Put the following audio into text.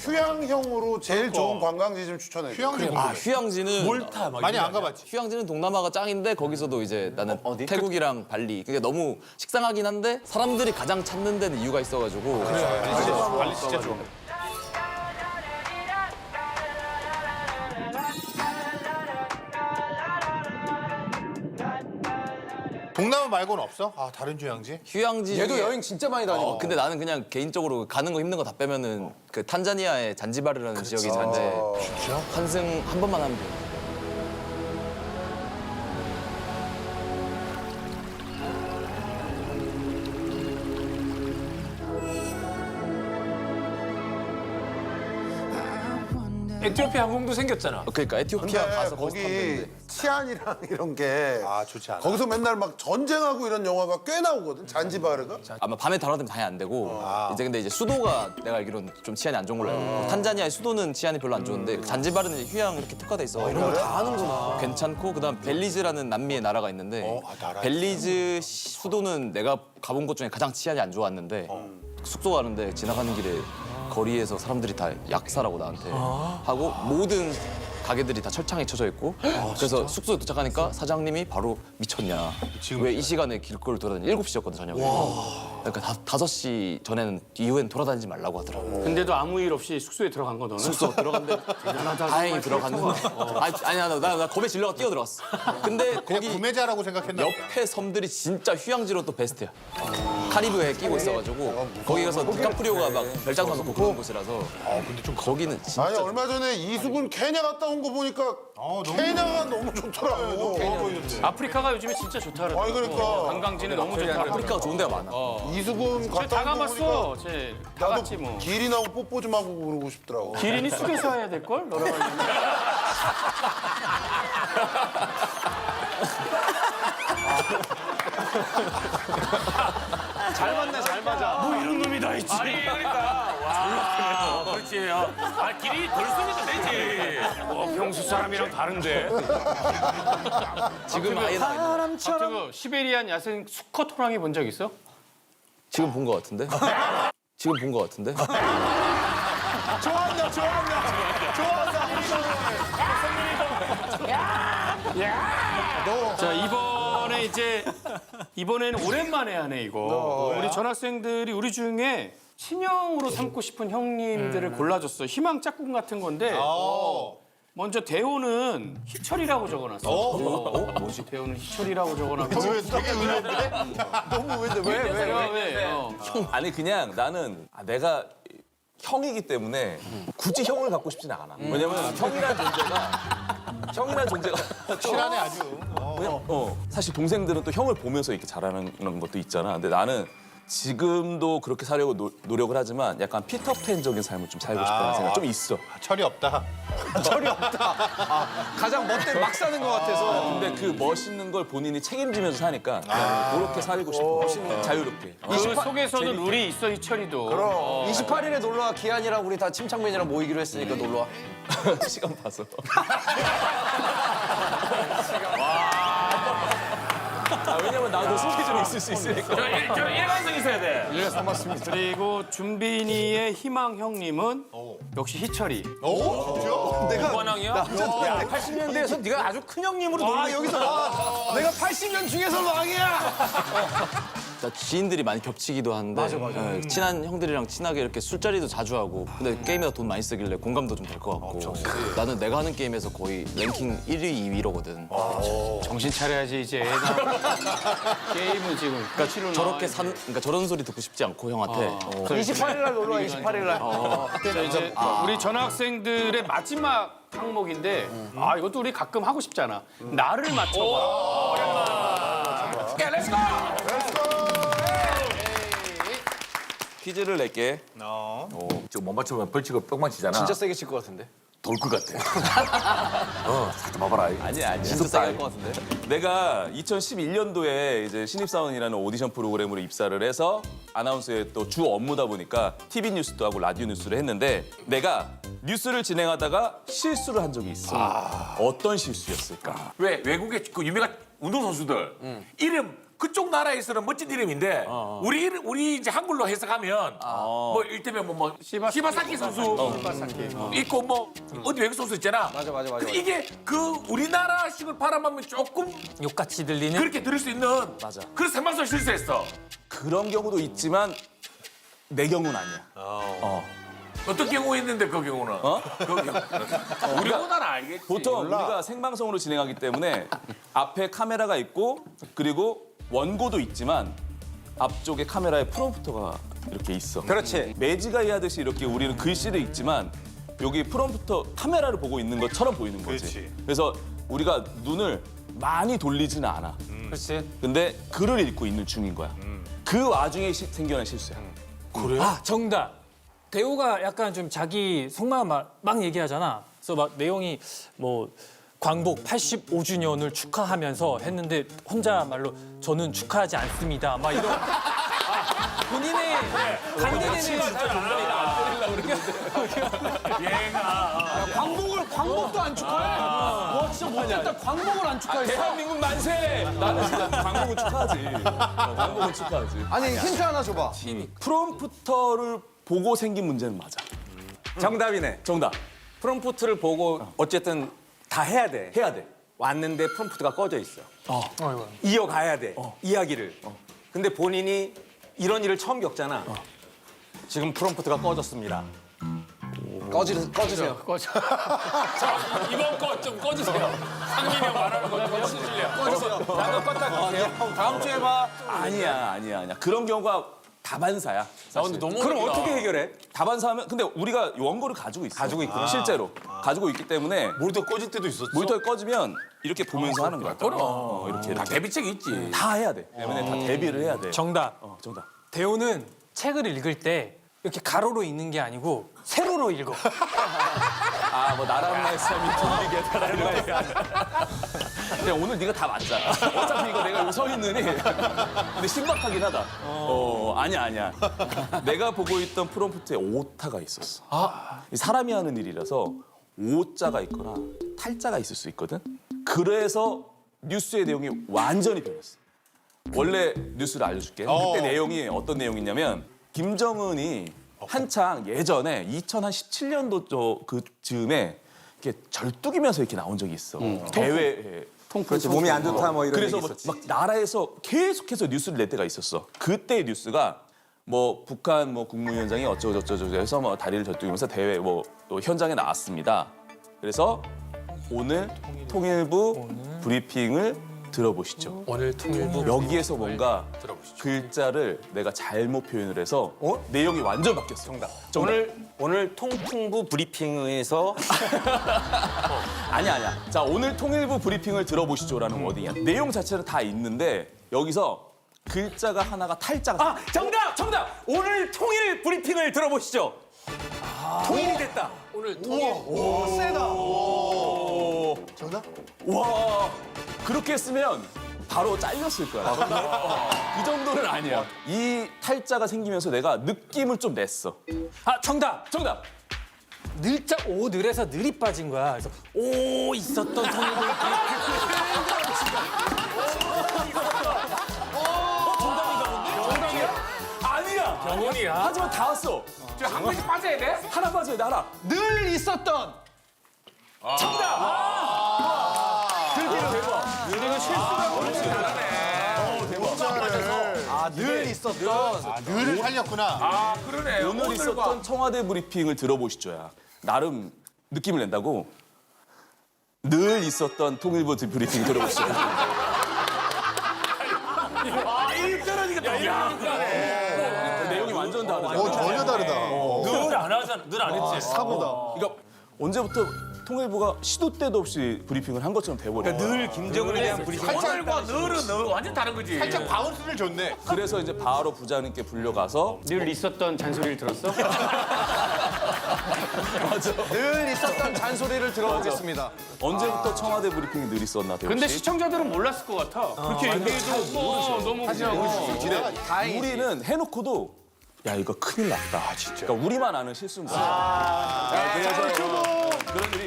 휴양형으로 제일 좋은 관광지 좀 추천해. 휴양지 아, 휴양지는 몰타 막 많이 안 가봤지. 휴양지는 동남아가 짱인데 거기서도 이제 나는 태국이랑 발리. 그게 너무 식상하긴 한데 사람들이 가장 찾는 데는 이유가 있어가지고. 발리 진짜 좋아. 동남아 말고는 없어? 아 다른 휴양지? 휴양지. 얘도 중에- 여행 진짜 많이 다녀. 근데 나는 그냥 개인적으로 가는 거 힘든 거 다 빼면은 그 탄자니아의 잔지바르라는 지역이 있는데 환승 한 번만 하면 돼. 에티오피아 항공도 생겼잖아. 그러니까 에티오피아 근데 가서 거기서 타면 거기 되는데. 치안이랑 이런 게 아 좋지 않아. 거기서 맨날 막 전쟁하고 이런 영화가 꽤 나오거든. 잔지바르가. 아마 밤에 다뤄다니면 당연히 안 되고 근데 이제 수도가 내가 알기로는 좀 치안이 안 좋은 걸로 알고 있고 탄자니아의 수도는 치안이 별로 안 좋은데 잔지바르는 이제 휴양 이렇게 특화돼 있어 이런 걸 다 하는구나 괜찮고 그다음 벨리즈라는 남미의 나라가 있는데 나라 벨리즈 수도는 내가 가본 곳 중에 가장 치안이 안 좋았는데 숙소 가는데 지나가는 길에 거리에서 사람들이 다 약사라고 나한테 하고 모든 가게들이 다 철창에 쳐져 있고 그래서 숙소에 도착하니까 사장님이 바로 미쳤냐 왜 이 시간에 길거리를 돌아다니 7시였거든 저녁에 그러니까 5시 전에는 이후엔 돌아다니지 말라고 하더라고 근데도 아무 일 없이 숙소에 들어간 거 너는? 숙소 들어갔는데 다행히 들어갔는데 아니야 나 겁에 질려가 뛰어 들어갔어 근데 그냥 거기 구매자라고 생각했나? 옆에 섬들이 진짜 휴양지로 또 베스트야 카리브해에 끼고 있어가지고 거기 가서 디카프리오가 막 별장사 놓고 그런 곳이라서 근데 좀 거기는 진짜 아니 얼마 전에 이수근 케냐 갔다 온 거 보니까 케냐가 너무 좋더라고. 아프리카가 요즘에 진짜 좋다 그러더라고. 아니 그러니까 관광지는 너무 좋다 그러더라고. 아프리카가 좋은 데가 많아 이수근 다 갔다 온 거 보니까 가봤어. 쟤 다 나도 갔지 뭐. 기린하고 뽀뽀 좀 하고 그러고 싶더라고. 기린이 숙여서 해야 될 걸? 너랑 하려면. 잘 맞네, 잘 맞아. 뭐 이런 놈이 다 있지. 아니 그러니까 와. 그렇지. 아 길이 덜 쓰면 되지. 평소 사람이랑 다른데. 지금 아예 나와 있는 저거 시베리안 야생 수컷 호랑이 본 적 있어? 지금 본 거 같은데 지금 본 거 같은데 좋아한다, 좋아한다. 자 이번에는 오랜만에 하네 이거. 우리 전학생들이 우리 중에 친형으로 삼고 싶은 형님들을 골라줬어. 희망 짝꿍 같은 건데. 먼저 대호는 희철이라고 적어놨어. 뭐지? 대호는 희철이라고 적어놨고. 되게 의외인데? 너무 의외인데 왜? 아니 그냥 나는 내가 형이기 때문에 굳이 형을 갖고 싶진 않아. 왜냐면 형이란 존재가 실하네 아주. 사실 동생들은 또 형을 보면서 이렇게 자라는 것도 있잖아. 근데 나는 지금도 그렇게 살려고 노력을 하지만 약간 피터팬적인 삶을 좀 살고 싶다는 생각 좀 있어. 철이 없다. 가장 멋대 막 사는 것 같아서. 근데 그 멋있는 걸 본인이 책임지면서 사니까 그냥 그렇게 살고 싶어. 자유롭게. 그 속에서도 룰이 있어 희철이도. 28일에 놀러와 기한이랑 우리 다 침착맨이랑 모이기로 했으니까 놀러와. 시간 봐서. 왜냐면 나도 스케줄이 있을 수 있으니까. 저 일관성 있어야 돼. 그리고 준빈이의 희망 형님은 역시 희철이. 내가 80년대에서 네가 아주 큰 형님으로 놀고 여기서 내가 80년 중에서 왕이야. 나 지인들이 많이 겹치기도 하는데 친한 형들이랑 친하게 이렇게 술자리도 자주 하고 근데 게임에다 돈 많이 쓰길래 공감도 좀 될 것 같고 나는 내가 하는 게임에서 거의 랭킹 1위, 2위로거든 정신 차려야지 이제. 게임은 지금. 그러니까 그러니까 저런 소리 듣고 싶지 않고 형한테 28일 날 놀러와 28일 날. 자, 이제 우리 전학생들의 마지막 항목인데 아 이것도 우리 가끔 하고 싶잖아. 나를 맞춰봐. 오케이, 렛츠고! 퀴즈를 낼게. 지금 못 맞추면 벌칙을 뿅만 치잖아. 진짜 세게 칠 것 같은데. 돌 것 같아. 살짝 봐봐라. 아니야. 진짜 세게 할것 같은데. 내가 2011년도에 이제 신입사원이라는 오디션 프로그램으로 입사를 해서 아나운서의 또 주 업무다 보니까 TV 뉴스도 하고 라디오 뉴스를 했는데 내가 뉴스를 진행하다가 실수를 한 적이 있어. 어떤 실수였을까? 왜 외국의 그 유명한 운동선수들 이름 그쪽 나라에서는 멋진 이름인데 우리 이제 한글로 해석하면 뭐 일테면 뭐 시바사키 선수 있고 뭐 어디 외국 선수 있잖아. 맞아. 근데 이게 그 우리나라식을 바라보면 조금 욕같이 들리는. 그렇게 들을 수 있는. 맞아. 그래서 생방송 실수했어. 그런 경우도 있지만 내 경우는 아니야. 어떤 경우였는데 그 경우는? 그 경우는. 우리보다는 알겠지. 보통 우리가 생방송으로 진행하기 때문에 앞에 카메라가 있고 그리고 원고도 있지만 앞쪽에 카메라에 프롬프터가 이렇게 있어. 그렇지. 매지가이 하듯이 이렇게 우리는 글씨를 읽지만 여기 프롬프터 카메라를 보고 있는 것처럼 보이는 거지. 그렇지. 그래서 우리가 눈을 많이 돌리지는 않아. 그렇지. 근데 글을 읽고 있는 중인 거야. 그 와중에 생겨난 실수야. 아 정답. 대호가 약간 좀 자기 속마음 막 얘기하잖아. 그래서 막 내용이 뭐 광복 85주년을 축하하면서 했는데 혼자 말로 저는 축하하지 않습니다. 막 이런 본인의 간대되는 광복도 안 축하해. 와 진짜 못했다. 광복을 안 축하했어. 대한민국 만세! 나는 진짜 광복은 축하하지. 광복은 축하하지. 아니 힌트 하나 줘봐. 프롬프터를 보고 생긴 문제는 맞아. 정답이네. 정답. 프롬프트를 보고 어쨌든 다 해야 돼. 해야 돼. 왔는데 프롬프트가 꺼져 있어. 이어가야 돼. 이야기를. 근데 본인이 이런 일을 처음 겪잖아. 지금 프롬프트가 꺼졌습니다. 꺼주세요. 이번 거 좀 꺼주세요. 상민이 형 말하는 거 좀 꺼주실래요? 꺼주세요. 다음 주에 봐. 아니야. 그런 경우가 다반사야. 사실. 그럼 어떻게 해결해? 다반사하면 근데 우리가 원고를 가지고 있어. 가지고 있구나. 실제로 가지고 있기 때문에 모니터 꺼질 때도 있었어. 모니터가 꺼지면 이렇게 보면서 하는 거야. 이렇게 다 대비책이 있지. 다 해야 돼. 때문에 다 대비를 해야 돼. 정답. 정답. 대호는 책을 읽을 때 이렇게 가로로 읽는 게 아니고 세로로 읽어. 뭐 나란말 쌈이 돌리게 달라. 그냥 오늘 네가 다 맞잖아. 어차피 이거 내가 여기 서 있느니. 근데 신박하긴 하다. 아니야. 내가 보고 있던 프롬프트에 오타가 있었어. 이 사람이 하는 일이라서 오자가 있거나 탈자가 있을 수 있거든. 그래서 뉴스의 내용이 완전히 변했어. 원래 뉴스를 알려줄게. 그때 내용이 어떤 내용이냐면 김정은이 한창 예전에 2017년도 그 즈음에 이렇게 절뚝이면서 이렇게 나온 적이 있어. 대회에. 그렇지. 몸이 안 좋다 뭐 이런 그래서 얘기 막, 있었지. 막 나라에서 계속해서 뉴스를 낼 때가 있었어. 그때 뉴스가 뭐 북한 뭐 국무위원장이 어쩌고저쩌고 해서 뭐 다리를 절뚝이면서 대회 뭐 또 현장에 나왔습니다. 그래서 오늘 통일부 브리핑을 들어보시죠. 오늘 통일부 여기에서 뭔가 글자를 내가 잘못 표현을 해서 내용이 완전 바뀌었어. 정답. 오늘 통풍부 브리핑에서 아니야. 자, 오늘 통일부 브리핑을 들어보시죠라는 워딩이야. 내용 자체는 다 있는데 여기서 글자가 하나가 탈자가 정답. 오늘 통일 브리핑을 들어보시죠. 통일이 됐다. 정답? 와 그렇게 했으면 바로 잘렸을 거야. 이 정도는 아니야. 이 탈자가 생기면서 내가 느낌을 좀 냈어. 정답. 늘자 오 늘에서 늘이 빠진 거야. 그래서 오 있었던 통일부. 아니야. 병원이야. 하지만 다 왔어. 한 번씩 빠져야 돼? 하나 빠져야 돼 하나. 늘 있었던. 늘 있었던. 늘을 살렸구나. 그러네. 오늘 있었던 청와대 브리핑을 들어보시죠야. 나름 느낌을 낸다고. 늘 있었던 통일부 브리핑 들어보시죠. 내용이 완전 다르잖아. 전혀 다르다. 늘 안 했지. 사고다. 그러니까 언제부터 통일부가 시도 때도 없이 브리핑을 한 것처럼 돼버려. 늘 김정은에 대한 브리핑. 살짝과 늘은 완전 다른 거지. 살짝 바운스를 줬네. 그래서 이제 바로 부장님께 불려가서 늘 있었던 잔소리를 들었어? 늘 있었던 잔소리를 들어보겠습니다. 언제부터 청와대 브리핑이 늘 있었나 대호 근데 씨? 시청자들은 몰랐을 것 같아. 그렇게 얘기해도 너무 그냥 우리는 해놓고도 야 이거 큰일 났다. 그러니까 우리만 아는 실수인 거야. 그래서 그런 일이